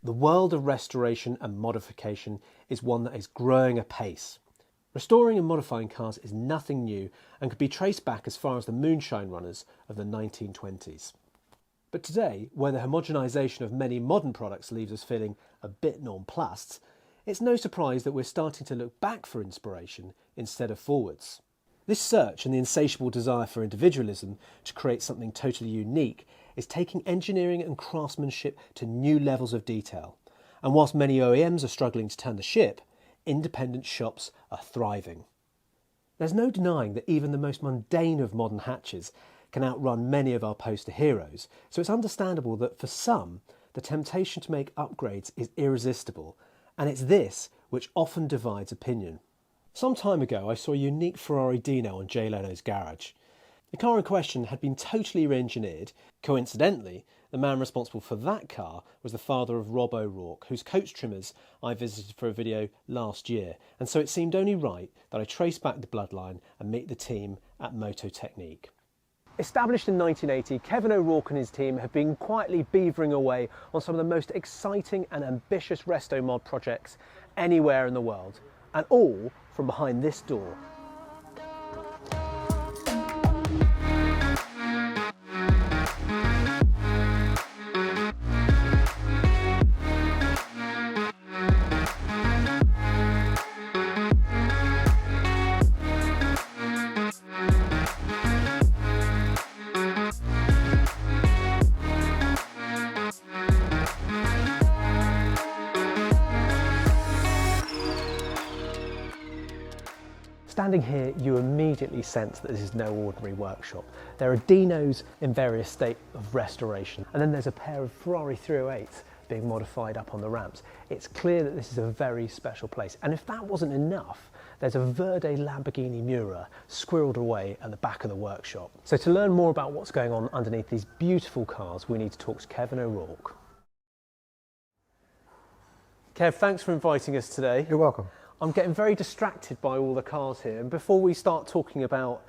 The world of restoration and modification is one that is growing apace. Restoring and modifying cars is nothing new and could be traced back as far as the moonshine runners of the 1920s. But today, where the homogenisation of many modern products leaves us feeling a bit nonplussed, it's no surprise that we're starting to look back for inspiration instead of forwards. This search and the insatiable desire for individualism to create something totally unique is taking engineering and craftsmanship to new levels of detail. And whilst many OEMs are struggling to turn the ship, independent shops are thriving. There's no denying that even the most mundane of modern hatches can outrun many of our poster heroes, so it's understandable that for some, the temptation to make upgrades is irresistible, and it's this which often divides opinion. Some time ago, I saw a unique Ferrari Dino on Jay Leno's garage. The car in question had been totally re-engineered. Coincidentally, the man responsible for that car was the father of Rob O'Rourke, whose coach trimmers I visited for a video last year, and so it seemed only right that I trace back the bloodline and meet the team at Moto Technique. Established in 1980, Kevin O'Rourke and his team have been quietly beavering away on some of the most exciting and ambitious restomod projects anywhere in the world, and all from behind this door. Standing here, you immediately sense that this is no ordinary workshop. There are Dinos in various states of restoration, and then there's a pair of Ferrari 308s being modified up on the ramps. It's clear that this is a very special place, and if that wasn't enough, there's a Verde Lamborghini Miura squirreled away at the back of the workshop. So to learn more about what's going on underneath these beautiful cars, we need to talk to Kevin O'Rourke. Kev, thanks for inviting us today. You're welcome. I'm getting very distracted by all the cars here, and before we start talking about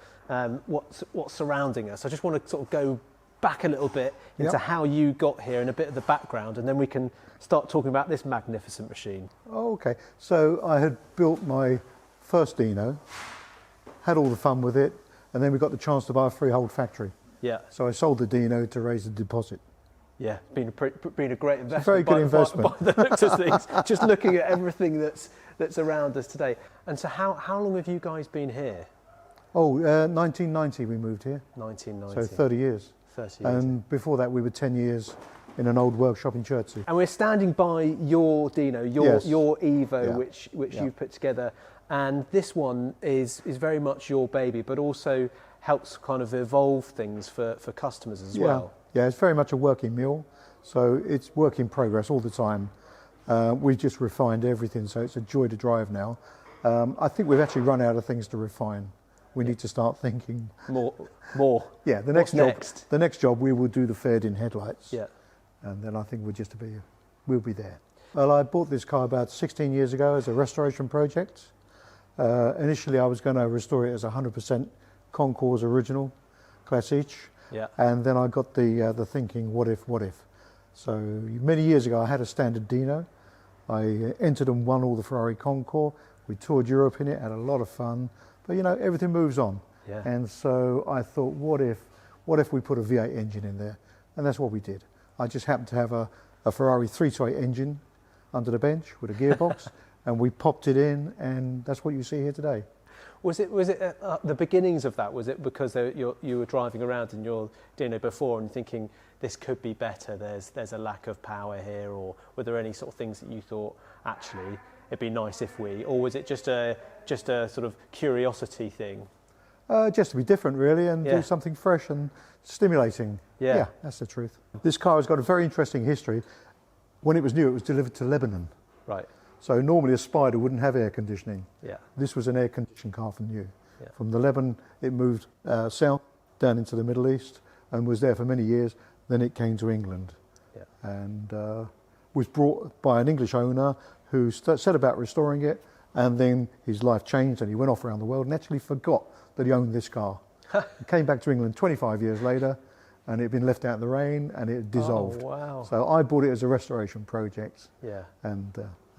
what's surrounding us, I just want to sort of go back a little bit into how you got here and a bit of the background, and then we can start talking about this magnificent machine. Oh, okay. So I had built my first Dino, had all the fun with it, and then we got the chance to buy a freehold factory. Yeah. So I sold the Dino to raise the deposit. Yeah, been a great investment. It's a very good investment. By the looks of things, just looking at everything that's around us today. And so how long have you guys been here? Oh, 1990 we moved here. 1990. So 30 years. 30 years. And before that we were 10 years in an old workshop in Chertsey. And we're standing by your Dino, your Evo, which you've put together. And this one is very much your baby, but also helps kind of evolve things for customers as well. Yeah, it's very much a working mule, so it's work in progress all the time. We've just refined everything, so it's a joy to drive now. I think we've actually run out of things to refine. We need to start thinking more. Yeah, the next job we will do the faired-in headlights. Yeah, and then I think we'll be there. Well, I bought this car about 16 years ago as a restoration project. Initially, I was going to restore it as 100% Concours original, Class H. Yeah. And then I got the thinking, what if? So many years ago, I had a standard Dino. I entered and won all the Ferrari Concours. We toured Europe in it, had a lot of fun. But you know, everything moves on. Yeah. And so I thought, what if we put a V8 engine in there? And that's what we did. I just happened to have a Ferrari 328 engine under the bench with a gearbox, and we popped it in, and that's what you see here today. Was it the beginnings of that? Was it because you were driving around in your Dino before and thinking this could be better? There's a lack of power here, or were there any sort of things that you thought actually it'd be nice if we? Or was it just a sort of curiosity thing? Just to be different, really, and do something fresh and stimulating. Yeah, that's the truth. This car has got a very interesting history. When it was new, it was delivered to Lebanon. Right. So normally a Spider wouldn't have air conditioning. Yeah. This was an air-conditioned car from new. Yeah. From the Lebanon, it moved south down into the Middle East and was there for many years. Then it came to England, and was brought by an English owner who set about restoring it, and then his life changed and he went off around the world and actually forgot that he owned this car. He came back to England 25 years later and it had been left out in the rain and it had dissolved. Oh, wow. So I bought it as a restoration project, Yeah. and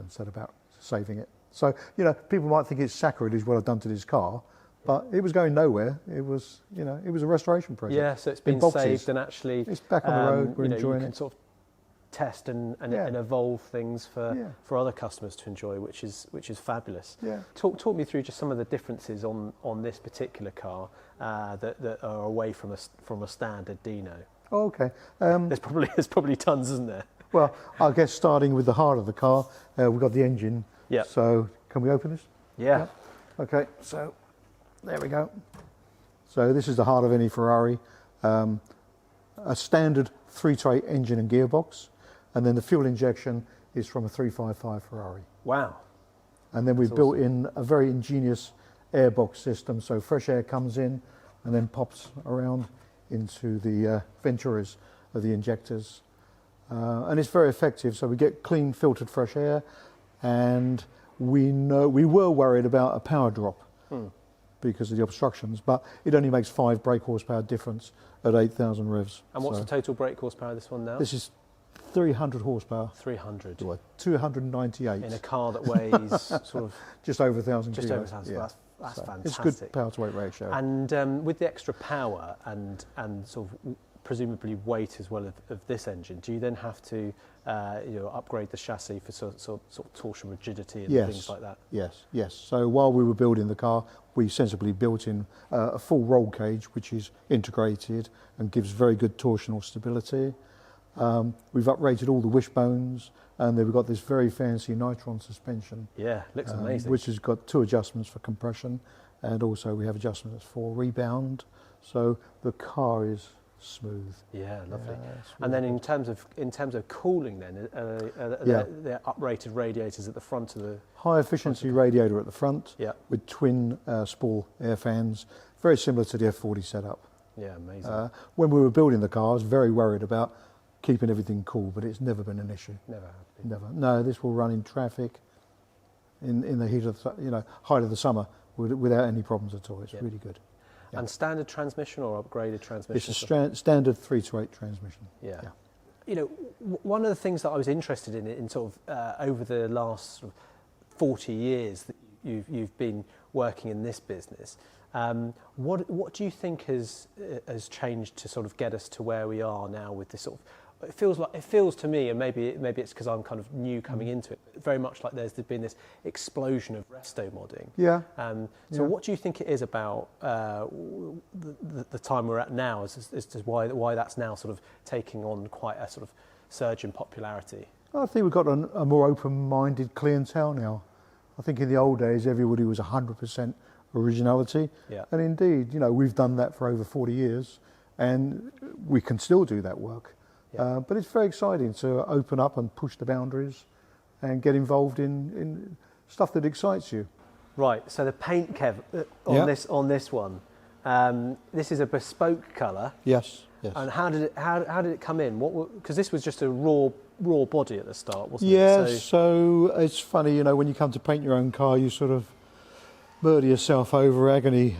set about saving it. So, you know, people might think it's sacrilege what I've done to this car, but it was going nowhere. It was, you know, it was a restoration project. Yeah, so it's been saved, and actually it's back on the road. We're enjoying you can it. sort of test and evolve things for other customers to enjoy, which is fabulous. Yeah. Talk me through just some of the differences on this particular car that are away from a standard Dino. Oh, okay. There's probably tons, isn't there? Well, I guess starting with the heart of the car, we've got the engine. Yeah. So can we open this? Yeah. Okay. So there we go. So this is the heart of any Ferrari. A standard 3-to-8 engine and gearbox. And then the fuel injection is from a 355 Ferrari. Wow. And then we've built in a very ingenious airbox system. So fresh air comes in and then pops around into the venturas of the injectors. And it's very effective. So we get clean, filtered fresh air. And we were worried about a power drop because of the obstructions, but it only makes 5 brake horsepower difference at 8,000 revs. And what's the total brake horsepower of this one now? This is 300 horsepower. 300. 298. In a car that weighs sort of just over 1,000 just kilos. over 1,000. Yeah. That's So fantastic. it's good power to weight ratio. And with the extra power and sort of presumably weight as well of this engine, do you then have to upgrade the chassis for sort of torsion rigidity and things like that? Yes. So while we were building the car, we sensibly built in a full roll cage, which is integrated and gives very good torsional stability. We've uprated all the wishbones, and then we've got this very fancy nitron suspension. Yeah, looks amazing. Which has got 2 adjustments for compression, and also we have adjustments for rebound. So the car is smooth. Yeah, lovely. Really and then in terms of cooling, then the uprated radiators at the front of the high efficiency radiator at the front. Yeah. With twin Spall air fans, very similar to the F40 setup. Yeah, amazing. When we were building the car, I was very worried about keeping everything cool, but it's never been an issue. Never have been. Never. No, this will run in traffic in the heat of height of the summer without any problems at all. It's really good. Yeah. And standard transmission or upgraded transmission? It's a standard 3-to-8 transmission. Yeah. You know, one of the things that I was interested in sort of over the last sort of 40 years that you've been working in this business, what do you think has changed to sort of get us to where we are now with this sort of? It feels to me, and maybe it's because I'm kind of new coming into it, very much like there's been this explosion of restomodding. Yeah. So what do you think it is about the time we're at now as to why that's now sort of taking on quite a sort of surge in popularity? I think we've got a more open-minded clientele now. I think in the old days everybody was 100% originality, and indeed, we've done that for over 40 years, and we can still do that work. But it's very exciting to open up and push the boundaries and get involved in stuff that excites you. Right, so the paint, Kev, on this one, this is a bespoke colour. Yes. And how did it come in? Because this was just a raw body at the start, wasn't it? Yeah, so it's funny, when you come to paint your own car, you sort of murder yourself over agony,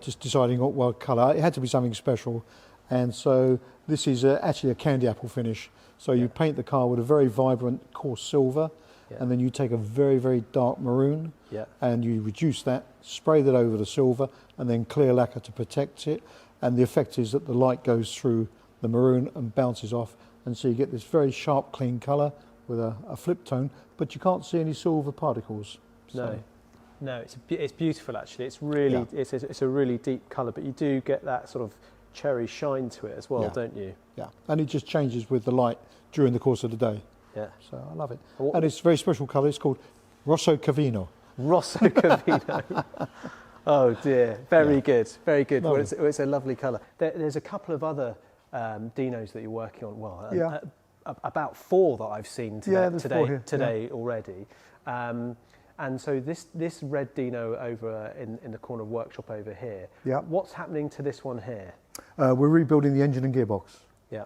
just deciding what colour. It had to be something special. And so this is actually a candy apple finish. So you paint the car with a very vibrant coarse silver, and then you take a very, very dark maroon, and you reduce that, spray that over the silver, and then clear lacquer to protect it. And the effect is that the light goes through the maroon and bounces off, and so you get this very sharp, clean colour with a flip tone, but you can't see any silver particles. So. No, it's beautiful actually. It's really it's a really deep colour, but you do get that sort of cherry shine to it as well, don't you? Yeah, and it just changes with the light during the course of the day. Yeah. So I love it. And it's a very special colour. It's called Rosso Cavino. Rosso Cavino. Oh dear, very good, very good. Well, it's a lovely colour. There's a couple of other Dinos that you're working on. Well, about 4 that I've seen today already. And so this red Dino over in the corner workshop over here. Yeah. What's happening to this one here? We're rebuilding the engine and gearbox. Yeah.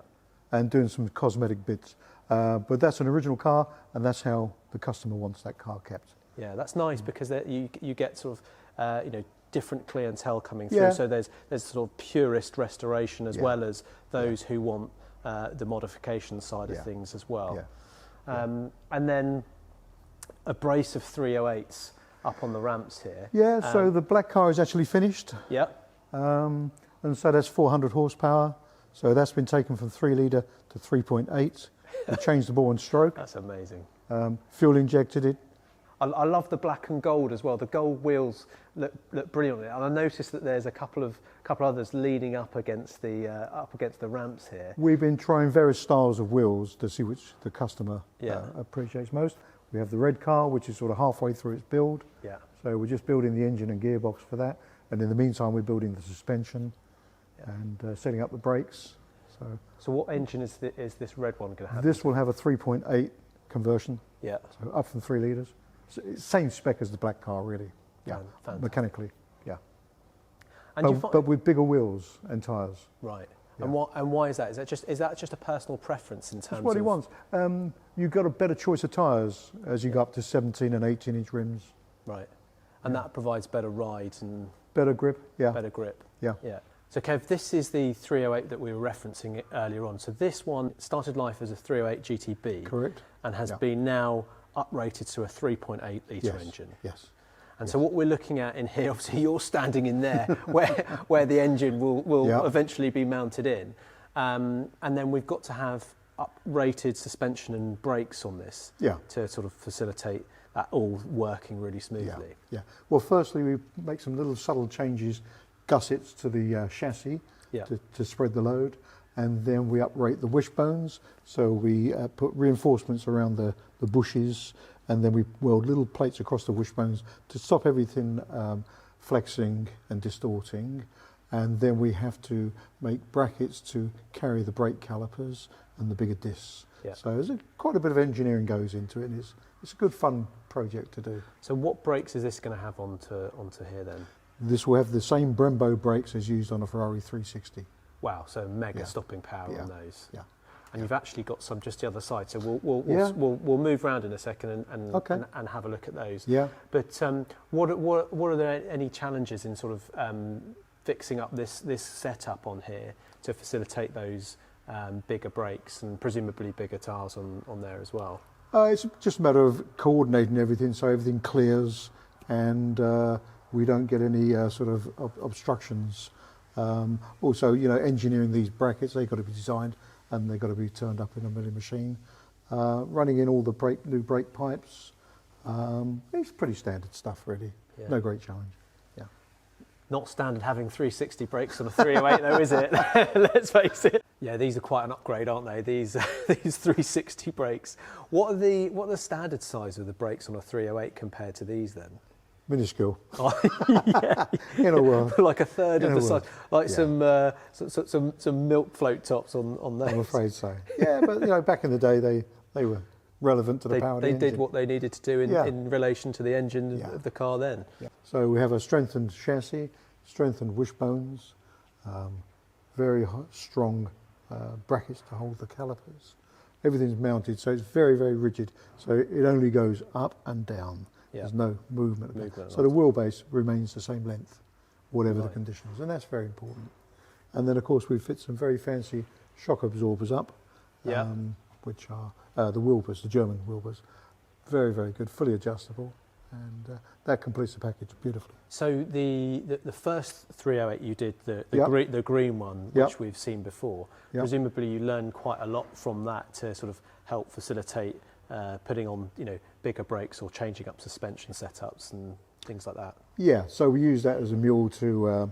And doing some cosmetic bits. But that's an original car, and that's how the customer wants that car kept. Yeah, that's nice because you get sort of different clientele coming through. Yeah. So there's sort of purist restoration as well as those who want the modification side of things as well. And then a brace of 308s up on the ramps here. Yeah, so the black car is actually finished. Yeah. And so that's 400 horsepower. So that's been taken from 3 litre to 3.8. We changed the bore and stroke. That's amazing. Fuel injected it. I love the black and gold as well. The gold wheels look brilliant, and I noticed that there's a couple others leading up against the ramps here. We've been trying various styles of wheels to see which the customer appreciates most. We have the red car, which is sort of halfway through its build. Yeah. So we're just building the engine and gearbox for that, and in the meantime we're building the suspension and setting up the brakes. So what engine is this red one going to have? This will have a 3.8 conversion. Yeah. So up from 3 litres. So same spec as the black car, really. Yeah. Fantastic. Mechanically. Yeah. And but with bigger wheels and tyres. Right. Yeah. And why is that? Is that just a personal preference in terms of? That's what he wants. You've got a better choice of tyres as you go up to 17 and 18-inch rims. Right. And that provides better ride and better grip. Yeah. Better grip. Yeah. Yeah. So Kev, this is the 308 that we were referencing earlier on. So this one started life as a 308 GTB. Correct. And has been now uprated to a 3.8 litre engine. Yes. And so what we're looking at in here, obviously you're standing in there where the engine will eventually be mounted in. And then we've got to have uprated suspension and brakes on this to sort of facilitate that all working really smoothly. Yeah. Well, firstly, we make some little subtle changes, gussets to the chassis to spread the load. And then we uprate the wishbones. So we put reinforcements around the bushes, and then we weld little plates across the wishbones to stop everything flexing and distorting. And then we have to make brackets to carry the brake calipers and the bigger discs. Yeah. So there's quite a bit of engineering goes into it, and it's a good fun project to do. So what brakes is this going to have onto here then? This will have the same Brembo brakes as used on a Ferrari 360. Wow, so mega stopping power on those. Yeah. And you've actually got some just the other side, so we'll move around in a second and have a look at those. Yeah. But what are there any challenges in sort of fixing up this setup on here to facilitate those bigger brakes and presumably bigger tires on there as well? It's just a matter of coordinating everything so everything clears and we don't get any sort of obstructions. Also, engineering these brackets, they've got to be designed and they've got to be turned up in a milling machine. Running in all the new brake pipes. It's pretty standard stuff, really. Yeah. No great challenge. Yeah. Not standard having 360 brakes on a 308 though, is it? Let's face it. Yeah, these are quite an upgrade, aren't they? These 360 brakes. What are the standard size of the brakes on a 308 compared to these then? Minuscule. Yeah. In a world. Like a third of the size. Like some milk float tops on those. I'm afraid so. Yeah, but back in the day they were relevant to the power of the engine. They did what they needed to do in relation to the engine of the car then. Yeah. So we have a strengthened chassis, strengthened wishbones, very strong brackets to hold the calipers. Everything's mounted, so it's very, very rigid. So it only goes up and down. Yeah. There's no movement. So the wheelbase remains the same length, whatever the conditions, and that's very important. And then, of course, we fit some very fancy shock absorbers up, which are the Wilbers, the German Wilbers. Very, very good, fully adjustable, and that completes the package beautifully. So the first 308 you did, the green one, which we've seen before, presumably you learned quite a lot from that to sort of help facilitate putting on bigger brakes or changing up suspension setups and things like that. Yeah, so we used that as a mule to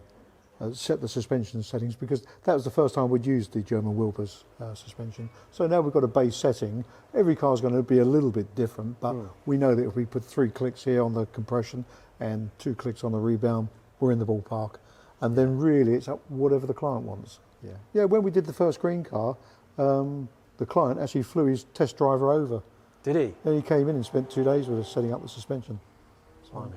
set the suspension settings, because that was the first time we'd used the German Wilbers suspension. So now we've got a base setting. Every car's going to be a little bit different, but we know that if we put 3 clicks here on the compression and 2 clicks on the rebound, we're in the ballpark. And then really it's up whatever the client wants. Yeah, when we did the first green car, the client actually flew his test driver over. Did he? Then he came in and spent 2 days with us setting up the suspension. Blimey.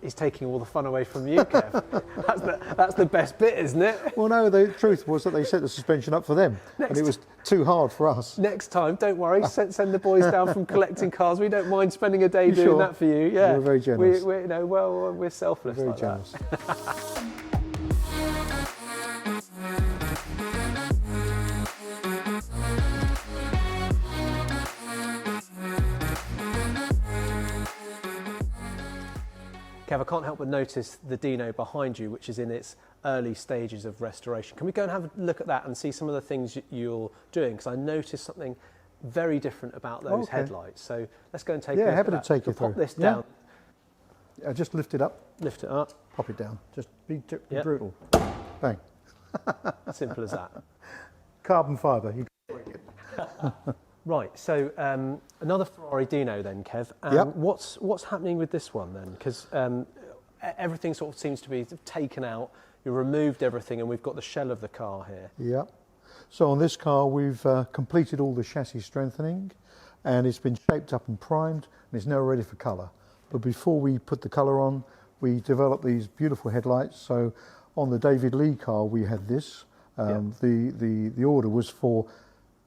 He's taking all the fun away from you, Kev. That's the best bit, isn't it? Well, no, the truth was that they set the suspension up for them, and it was too hard for us. Next time, don't worry, send the boys down from collecting cars. We don't mind spending a day doing that for you. Yeah, you're very generous. We're selfless. Very like generous. That. Kev, I can't help but notice the Dino behind you, which is in its early stages of restoration. Can we go and have a look at that and see some of the things you're doing? Because I noticed something very different about those headlights. So let's go and take a look happy at to that. take you through. Pop this down. Just lift it up. Lift it up. Pop it down. Just be brutal. Bang. Simple as that. Carbon fibre. You can break it. Right, so another Ferrari Dino then, Kev. What's happening with this one then? Because everything sort of seems to be taken out. You removed everything, and we've got the shell of the car here. Yep. So on this car, we've completed all the chassis strengthening, and it's been shaped up and primed, and it's now ready for colour. But before we put the colour on, we developed these beautiful headlights. So on the David Lee car, we had this. The order was for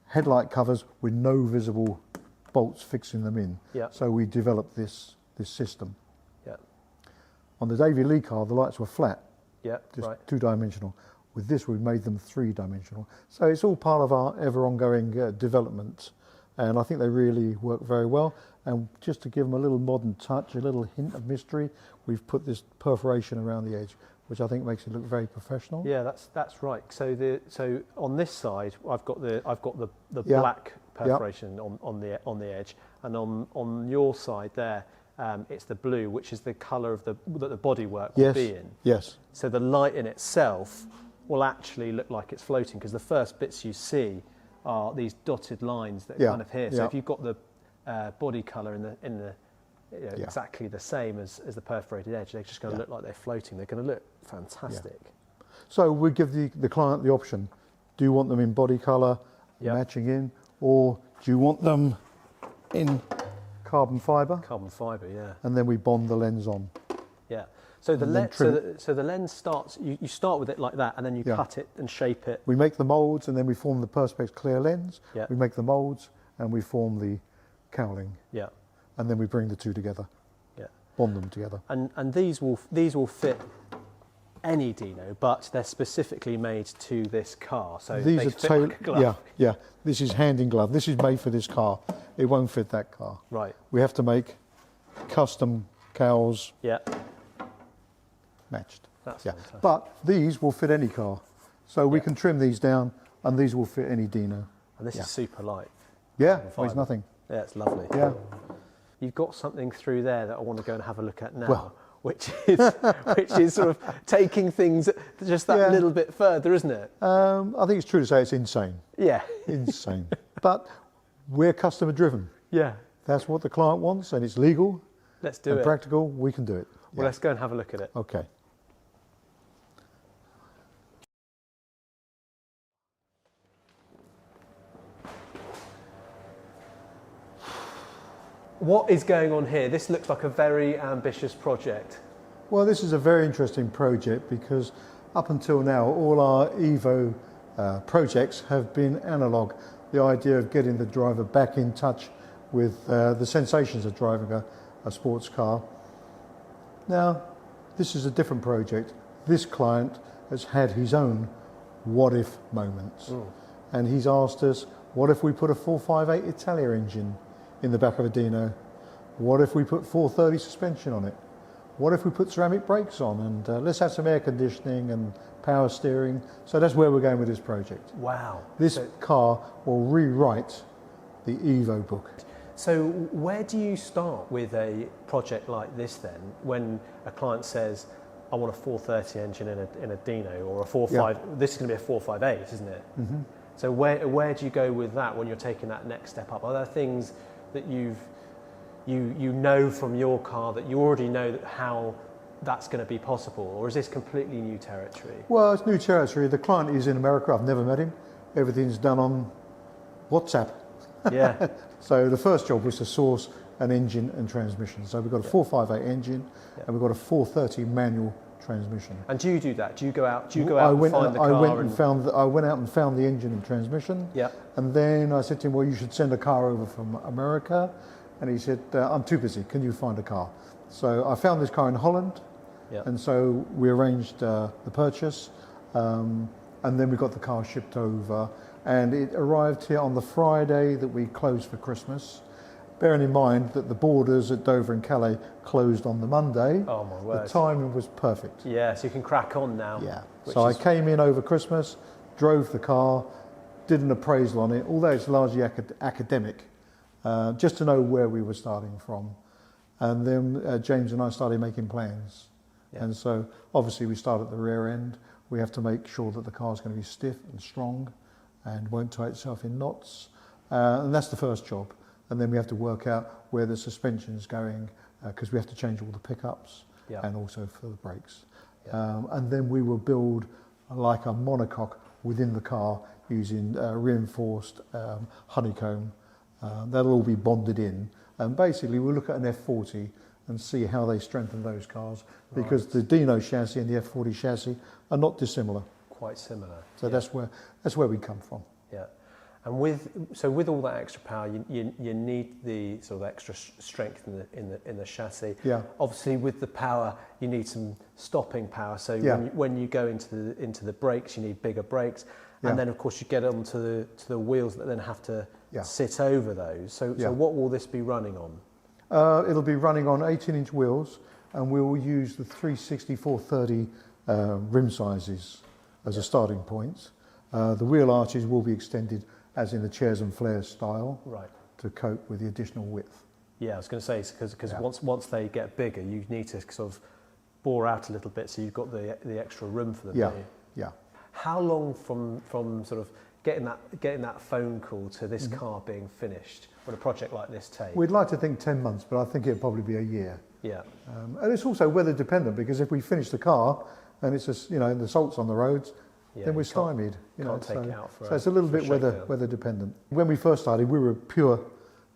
headlight covers with no visible bolts fixing them in. So we developed this system. On the David Lee car, the lights were flat, just two-dimensional. With this, we've made them three-dimensional. So it's all part of our ever-ongoing development, and I think they really work very well. And just to give them a little modern touch, a little hint of mystery, we've put this perforation around the edge, which I think makes it look very professional. Yeah, that's right. So on this side, I've got the black perforation on the edge, and on your side there, it's the blue, which is the colour of that the bodywork will be in. Yes. So the light in itself will actually look like it's floating, because the first bits you see are these dotted lines that are kind of here. So if you've got the body colour in the exactly the same as the perforated edge, they're just going to look like they're floating. They're going to look fantastic. So we give the client the option: do you want them in body colour, matching in, or do you want them in carbon fibre? Carbon fibre, yeah. And then we bond the lens on. Yeah. So the lens starts. You start with it like that, and then you cut it and shape it. We make the moulds, and then we form the perspex clear lens. Yeah. We make the moulds, and we form the cowling. Yeah. And then we bring the two together. Yeah. Bond them together. And these will fit any Dino, but they're specifically made to this car. So these they are fit like a glove. Yeah. This is hand in glove. This is made for this car. It won't fit that car. Right. We have to make custom cowls. Yeah. Matched. That's fantastic. But these will fit any car. So we can trim these down, and these will fit any Dino. And this is super light. Yeah, weighs nothing. Yeah, it's lovely. Yeah. You've got something through there that I want to go and have a look at now, which is sort of taking things just that little bit further, isn't it? I think it's true to say it's insane. Yeah. Insane. But we're customer driven. Yeah. That's what the client wants, and it's legal. Let's do it. Practical, we can do it. Well, let's go and have a look at it. Okay. What is going on here? This looks like a very ambitious project. Well, this is a very interesting project because up until now, all our Evo projects have been analogue. The idea of getting the driver back in touch with the sensations of driving a sports car. Now, this is a different project. This client has had his own what-if moments. And he's asked us, what if we put a 458 Italia engine in the back of a Dino? What if we put 430 suspension on it? What if we put ceramic brakes on, and let's have some air conditioning and power steering? So that's where we're going with this project. Wow. This car will rewrite the Evo book. So where do you start with a project like this then, when a client says, I want a 430 engine in a Dino, or a 45, this is going to be a 458, isn't it? Mm-hmm. So where do you go with that when you're taking that next step up? Are there things that you know from your car that you already know how that's going to be possible, or is this completely new territory? Well, it's new territory. The client is in America. I've never met him. Everything's done on WhatsApp. Yeah. So the first job was to source an engine and transmission. So we've got a 458 engine and we've got a 430 manual transmission. And do you do that? Do you go out? Do you go out and find the car? I went out and found the engine and transmission. Yeah. And then I said to him, well, you should send a car over from America. And he said, I'm too busy. Can you find a car? So I found this car in Holland. Yeah. And so we arranged the purchase. And then we got the car shipped over. And it arrived here on the Friday that we closed for Christmas. Bearing in mind that the borders at Dover and Calais closed on the Monday. Oh my word. The timing was perfect. Yeah, so you can crack on now. Yeah. So I came in over Christmas, drove the car, did an appraisal on it, although it's largely academic, just to know where we were starting from. And then James and I started making plans. Yeah. And so obviously we start at the rear end. We have to make sure that the car's going to be stiff and strong and won't tie itself in knots. And that's the first job. And then we have to work out where the suspension's going, because we have to change all the pickups and also for the brakes. Yeah. And then we will build like a monocoque within the car using reinforced honeycomb. That'll all be bonded in. And basically we'll look at an F40 and see how they strengthen those cars, because the Dino chassis and the F40 chassis are not dissimilar. Quite similar. So that's where we come from. Yeah. And with all that extra power, you need the sort of extra strength in the chassis. Yeah. Obviously, with the power, you need some stopping power. So when you go into the brakes, you need bigger brakes, and then of course you get onto the wheels that then have to sit over those. So what will this be running on? It'll be running on 18-inch wheels, and we will use the 360/430 rim sizes as a starting point. The wheel arches will be extended, as in the chairs and flares style, to cope with the additional width. Yeah, I was going to say, because once they get bigger, you need to sort of bore out a little bit, so you've got the extra room for them. Yeah, yeah. How long from sort of getting that phone call to this car being finished would a project like this take? We'd like to think 10 months, but I think it'll probably be a year. Yeah. And it's also weather dependent, because if we finish the car and it's just, the salt's on the roads, then we're stymied. Can't take it out for so it's a little bit weather dependent. When we first started, we were a pure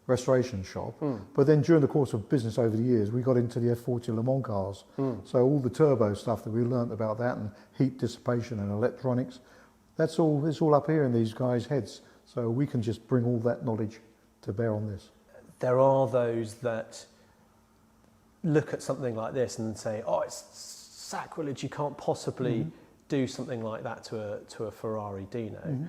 restoration shop, but then during the course of business over the years, we got into the F40 Le Mans cars. So all the turbo stuff that we learnt about that, and heat dissipation and electronics, it's all up here in these guys' heads. So we can just bring all that knowledge to bear on this. There are those that look at something like this and say, oh, it's sacrilege, you can't possibly do something like that to a Ferrari Dino.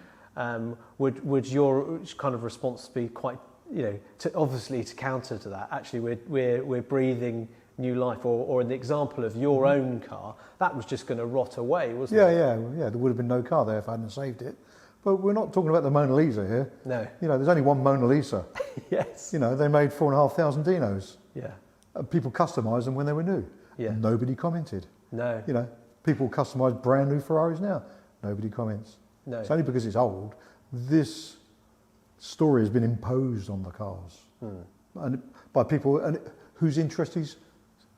Would your kind of response be quite, to counter to that? Actually, we're breathing new life, or in the example of your own car, that was just going to rot away, wasn't it? Yeah. There would have been no car there if I hadn't saved it. But we're not talking about the Mona Lisa here. No. There's only one Mona Lisa. Yes. They made 4,500 Dinos. Yeah. People customised them when they were new. Yeah. And nobody commented. No. People customise brand new Ferraris now. Nobody comments. No. It's only because it's old. This story has been imposed on the cars, and by people whose interest is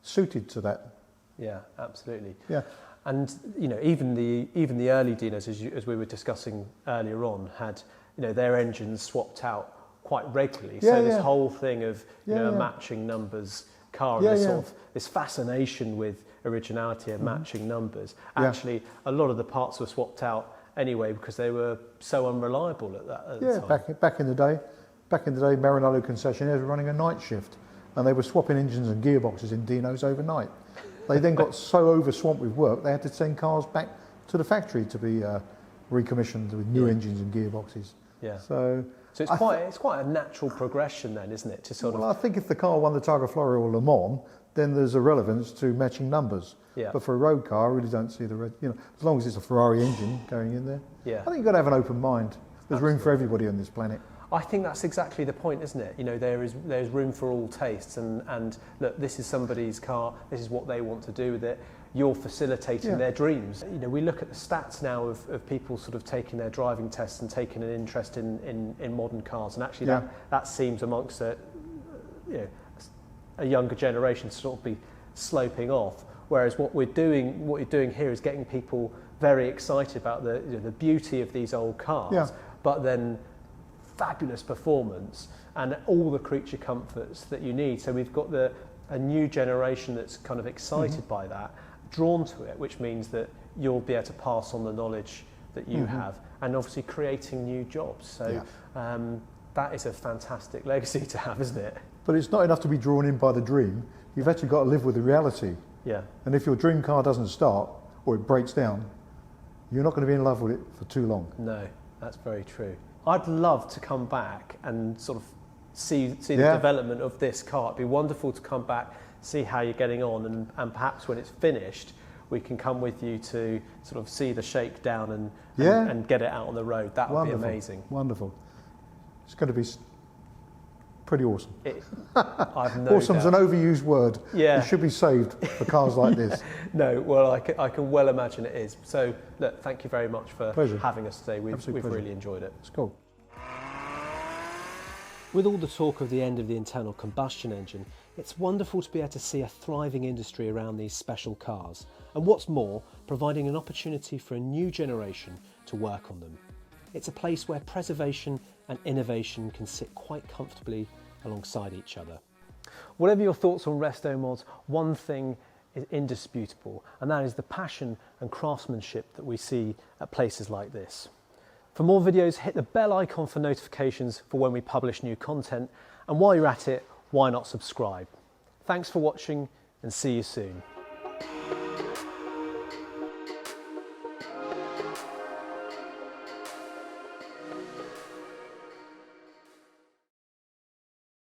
suited to that. Yeah, absolutely. Yeah. And even the early Dinos, as we were discussing earlier on, had their engines swapped out quite regularly. Yeah, so this whole thing of a matching numbers car, and sort of this fascination with originality and matching numbers. Actually, a lot of the parts were swapped out anyway because they were so unreliable at the time. Back in the day, Maranello concessionaires were running a night shift, and they were swapping engines and gearboxes in Dinos overnight. They then got so over-swamped with work, they had to send cars back to the factory to be recommissioned with new engines and gearboxes. Yeah. So it's quite a natural progression then, isn't it? To sort of. I think if the car won the Targa Florio or Le Mans, then there's a relevance to matching numbers. Yeah. But for a road car, I really don't see as long as it's a Ferrari engine going in there. Yeah. I think you've got to have an open mind. There's room for everybody on this planet. I think that's exactly the point, isn't it? There's room for all tastes, and look, this is somebody's car. This is what they want to do with it. You're facilitating their dreams. We look at the stats now of people sort of taking their driving tests and taking an interest in modern cars, and actually that seems amongst a younger generation to sort of be sloping off. Whereas what you're doing here is getting people very excited about the beauty of these old cars, but then fabulous performance and all the creature comforts that you need. So we've got a new generation that's kind of excited by that, drawn to it, which means that you'll be able to pass on the knowledge that you have, and obviously creating new jobs. So that is a fantastic legacy to have, isn't it? But it's not enough to be drawn in by the dream. You've actually got to live with the reality. Yeah. And if your dream car doesn't start or it breaks down, you're not going to be in love with it for too long. No, that's very true. I'd love to come back and sort of see the development of this car. It'd be wonderful to come back, see how you're getting on, and perhaps when it's finished, we can come with you to sort of see the shakedown and get it out on the road. That would be amazing. Wonderful. It's going to be pretty awesome. I've no Awesome's doubt. an overused word. Yeah. It should be saved for cars like this. No, well, I can well imagine it is. So, look, thank you very much for having us today. We've really enjoyed it. It's cool. With all the talk of the end of the internal combustion engine, it's wonderful to be able to see a thriving industry around these special cars, and what's more, providing an opportunity for a new generation to work on them. It's a place where preservation and innovation can sit quite comfortably alongside each other. Whatever your thoughts on restomods, one thing is indisputable, and that is the passion and craftsmanship that we see at places like this. For more videos, hit the bell icon for notifications for when we publish new content, and while you're at it, why not subscribe? Thanks for watching, and see you soon.